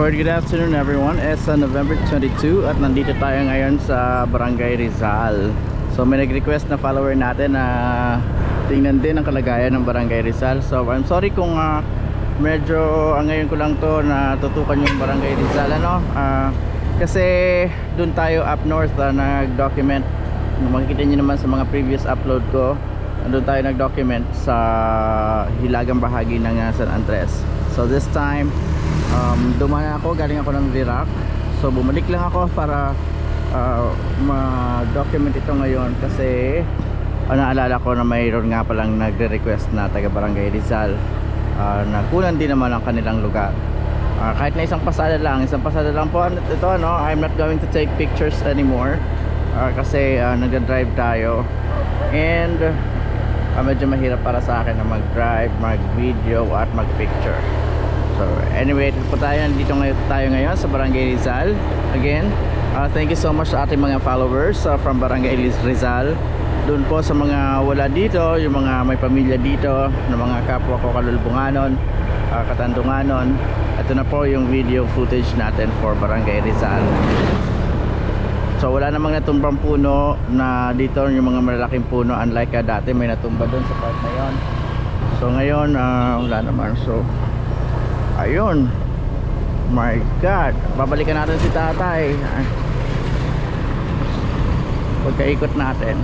For good afternoon everyone. It's November 22 at nandito tayo ngayon sa Barangay Rizal. So may nag-request na follower natin na tingnan din ang kalagayan ng Barangay Rizal. So I'm sorry kung medyo ngayon ko lang to na tutukan yung Barangay Rizal kasi dun tayo up north nag-document. Makikita nyo naman sa mga previous upload ko, doon tayo nag-document sa hilagang bahagi ng San Andres. So this time dumaan ako, galing ako ng Virac. So bumalik lang ako para ma-document ito ngayon kasi naalala ko na mayroon nga palang nagre-request na taga Barangay Rizal na kunan din naman ang kanilang lugar. Kahit na isang pasada lang po ito, I'm not going to take pictures anymore kasi nag-drive tayo and medyo mahirap para sa akin na mag-drive, mag-video at mag-picture. So anyway, ito po tayo, nandito tayo ngayon sa Barangay Rizal. Again, thank you so much sa ating mga followers from Barangay Rizal. Doon po sa mga wala dito, yung mga may pamilya dito, na mga kapwa ko kalulbunganon, katandunganon. Ito na po yung video footage natin for Barangay Rizal. So wala namang natumbang puno na dito, yung mga malalaking puno, unlike dati may natumba doon sa part na yon. So ngayon wala naman. So ayun, my God, babalikan natin si tatay. Pagkaikot natin,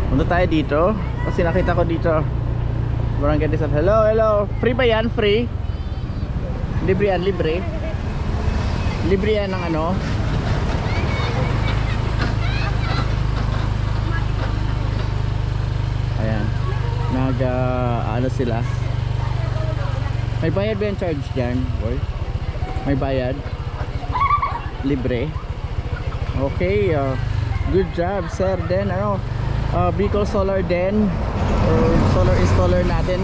punta tayo dito kasi nakita ko dito Barangay Rizal. Hello, free ba yan? Free? Libre yan, libre. Libre yan ng ayan, ano sila. May bayad ba yung charge dyan, boy? May bayad? Libre? Okay, good job sir. Then Bicol Solar din, or solar installer natin.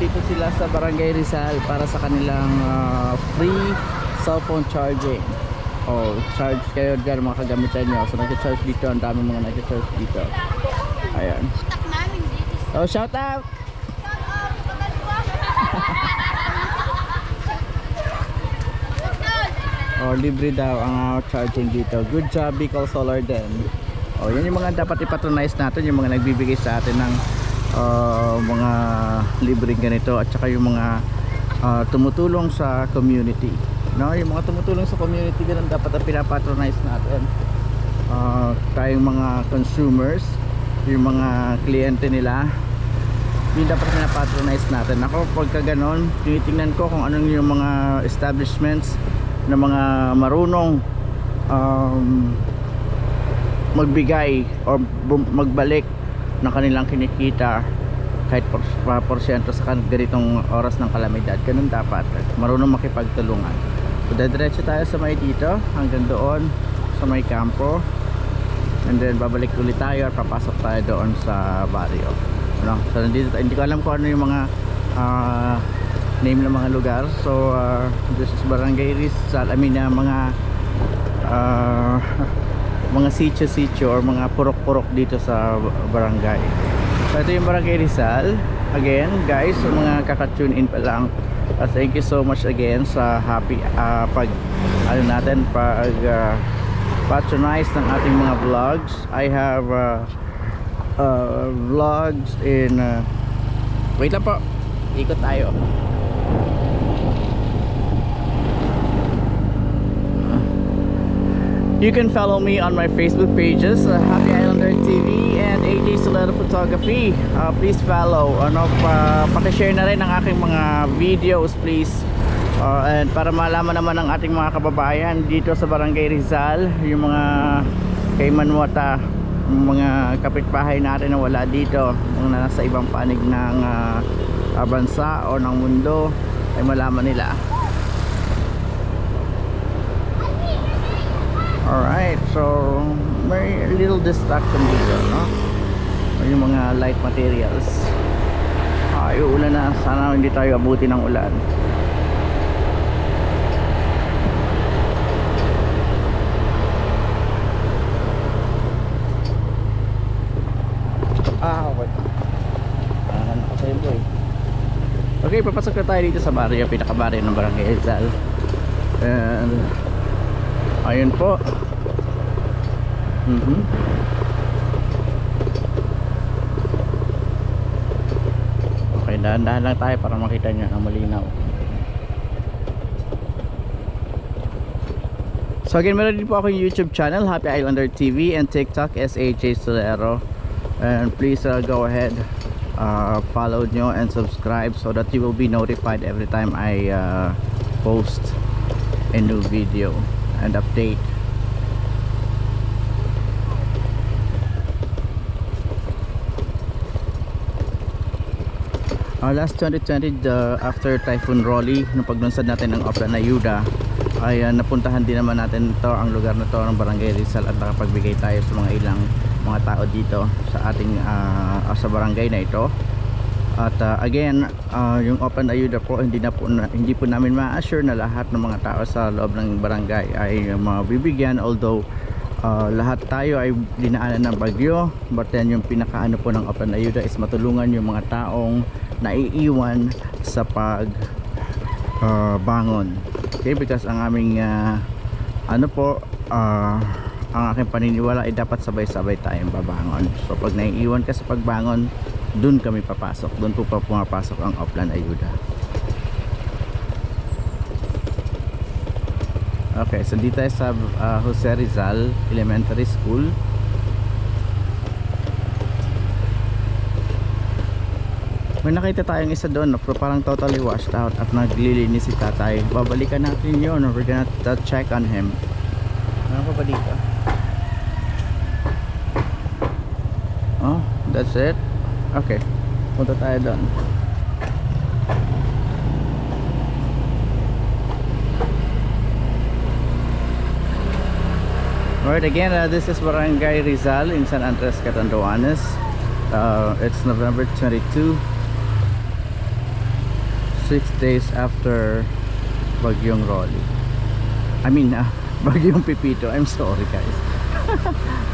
Dito sila sa Barangay Rizal para sa kanilang free cellphone charging. Charge kayo dyan mga kagamitan nyo. So nag-charge dito, ang dami mga nag-charge dito. Ayan. Shout out! Libre daw ang charging dito. Good job Bicol Solar din. Yan yung mga dapat ipatronize natin, yung mga nagbibigay sa atin ng mga libreng ganito, at saka yung mga tumutulong sa community, yung mga tumutulong sa community, ganun dapat ang pinapatronize natin. Tayong mga consumers, yung mga kliyente nila, yun dapat pinapatronize natin. Ako pagka ganon, tinitingnan ko kung anong yung mga establishments na mga marunong magbigay o magbalik ng kanilang kinikita kahit porsyento sa ganitong oras ng kalamidad. Ganun dapat, marunong makipagtulungan. So diretso tayo sa may dito hanggang doon sa may kampo, and then babalik ulit tayo at papasok tayo doon sa barrio. So nandito, hindi ko alam kung ano yung mga name ng mga lugar. So this is Barangay Rizal. Mga sitio or mga purok-purok dito sa barangay. So ito yung Barangay Rizal. Again guys, mga kaka-tune in pa lang, thank you so much again sa happy pag patronize ng ating mga vlogs. I have vlogs in wait lang po, ikot tayo. You can follow me on my Facebook pages, Happy Islander TV and AJ Solero Photography. Please follow. Pakishare na rin ang aking mga videos, please. And para malaman naman ng ating mga kababayan dito sa Barangay Rizal, yung mga kay Manwata, mga kapitbahay natin na wala dito, mga nasa ibang panig ng bansa o ng mundo, ay malaman nila. Alright, so may little distraction dito, yung mga light materials. Yung ulan na, sana hindi tayo abuti ng ulan. Okay. Ano pa sa'yo, boy? Okay, papasok na tayo dito sa barrio, pinaka-barrio ng Barangay Rizal. And ayun po. Okay, dahan-dahan lang tayo para makita nyo ang malinaw. So again, meron din po ako yung YouTube channel, Happy Islander TV, and TikTok, SAJ Solero. And please go ahead, follow nyo and subscribe so that you will be notified every time I post a new video and update. Last 2020, after Typhoon Rolly, nung paglunsad natin ng Oplan Ayuda, ay napuntahan din naman natin ito, ang lugar na to ng Barangay Rizal, at nakapagbigay tayo sa mga ilang mga tao dito sa ating sa barangay na ito. At again, yung Oplan Ayuda po, hindi po namin ma-assure na lahat ng mga tao sa loob ng barangay ay mabibigyan, although lahat tayo ay dinaanan ng bagyo, but then yung pinakaano po ng Oplan Ayuda is matulungan yung mga taong naiiwan sa pag bangon. Okay, because ang aming ano po, ang aking paniniwala ay dapat sabay-sabay tayong babangon. So pag naiiwan ka sa pagbangon, dun kami papasok, dun po pa pumapasok ang Oplan Ayuda. Okay, so dito tayo sa Jose Rizal Elementary School. May nakita tayong isa doon, pero parang totally washed out at naglilinis si tatay. Babalikan natin yun, we're gonna check on him. Ano pa ba dito? Oh, that's it? Okay, punta tayo doon. Alright, again, this is Barangay Rizal in San Andres, Catanduanes. It's November 22, 6 days after Bagyong Rolly. I mean, Bagyong Pipito. I'm sorry guys.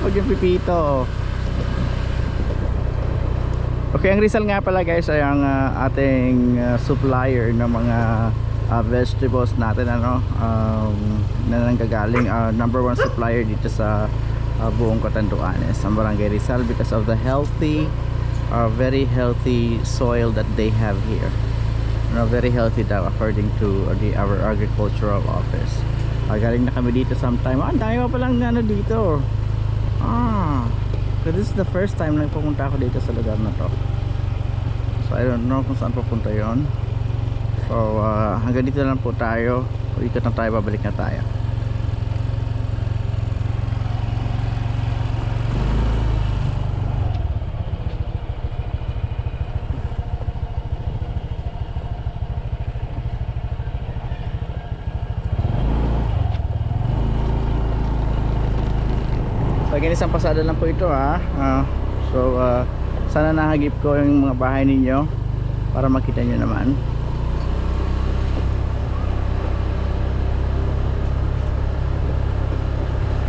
Bagyong Pipito. Okay, ang Rizal nga pala guys ay ang ating supplier ng mga vegetables natin, ano, na nanggagaling, number 1 supplier dito sa buong Catanduanes, ang Barangay Rizal, because of the healthy, very healthy soil that they have here. Very healthy daw according to our agricultural office. Galing na kami dito sometime. Ang dami pa palang ano dito. So this is the first time na pupunta ako dito sa lugar na to. So I don't know kung saan pupunta yon. So hanggang dito lang po tayo. Ikot na tayo, babalik na tayo. Again, isang pasada lang po ito so sana nahagip ko yung mga bahay ninyo para makita nyo naman.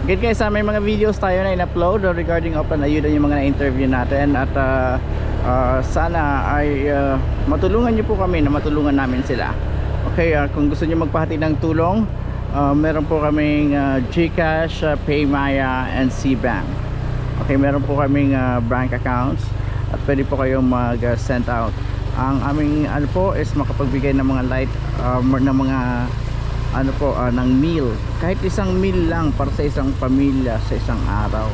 Again guys, may mga videos tayo na in-upload regarding Oplan Ayuda, yung mga na-interview natin, at sana ay matulungan nyo po kami na matulungan namin sila. Okay, kung gusto nyo magpahati ng tulong, meron po kaming GCash, PayMaya, and CBank. Okay, meron po kaming bank accounts at pwede po kayong mag-send out. Ang aming ano po is makapagbigay ng mga light ng mga ano po, ng meal. Kahit isang meal lang para sa isang pamilya sa isang araw.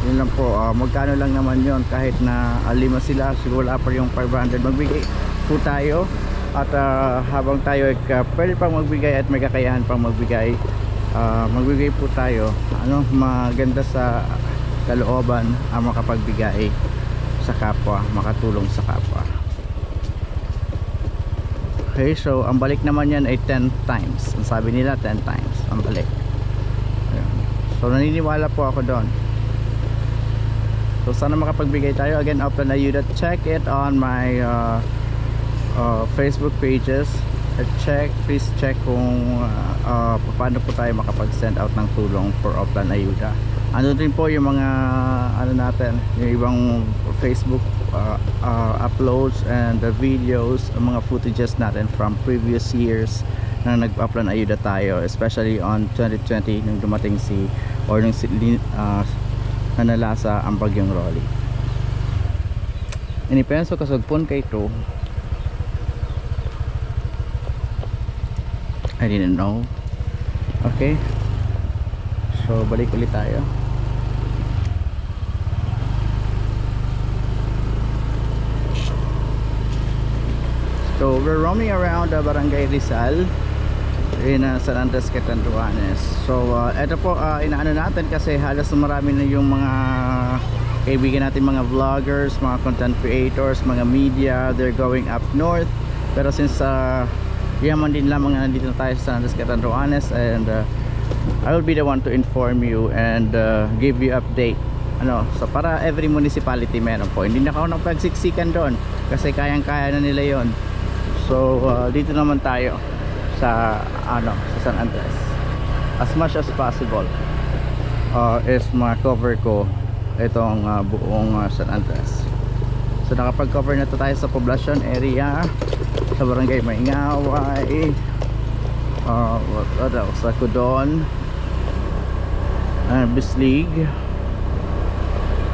Yun lang po, magkano lang naman yon, kahit na 5 sila, siguro wala pa yung 500, magbigay po tayo. At habang tayo ay pwede pang magbigay at may kakayahan pang magbigay, magbigay po tayo, ano, maganda sa kalooban ang makapagbigay sa kapwa, makatulong sa kapwa. Okay, so ang balik naman yan ay 10 times. Ang sabi nila 10 times ang balik. Ayan. So naniniwala po ako doon. So sana makapagbigay tayo. Again, Oplan Ayuda, check it on my Facebook pages. Please check kung paano po tayo makapag-send out ng tulong for Oplan Ayuda. Ano din po yung mga ano natin, yung ibang Facebook uploads and the videos, mga footages natin from previous years na nag-upload na ayuda tayo, especially on 2020 nung dumating nanalasa ang bagyong Rolly. Inipenso kasugpon kay to. I didn't know. Okay, so balik ulit tayo. So we're roaming around Barangay Rizal in San Andres, Catanduanes. So ito po inaano natin kasi halos marami na yung mga kaibigan natin, mga vloggers, mga content creators, mga media, they're going up north. Pero since yaman din lamang na nandito na tayo sa San Andres, Catanduanes, and I will be the one to inform you and give you update. So para every municipality meron po. Hindi na ako nang pagsiksikan doon kasi kayang-kaya na nila yon. So dito naman tayo sa sa San Andres as much as possible. Is ma-cover ko itong buong San Andres. So nakapag-cover na tayo sa poblasyon area, sa barangay Maingaway, sa Codon, Bislig.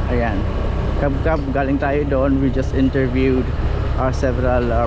Ayan, Kabkab, galing tayo doon. We just interviewed several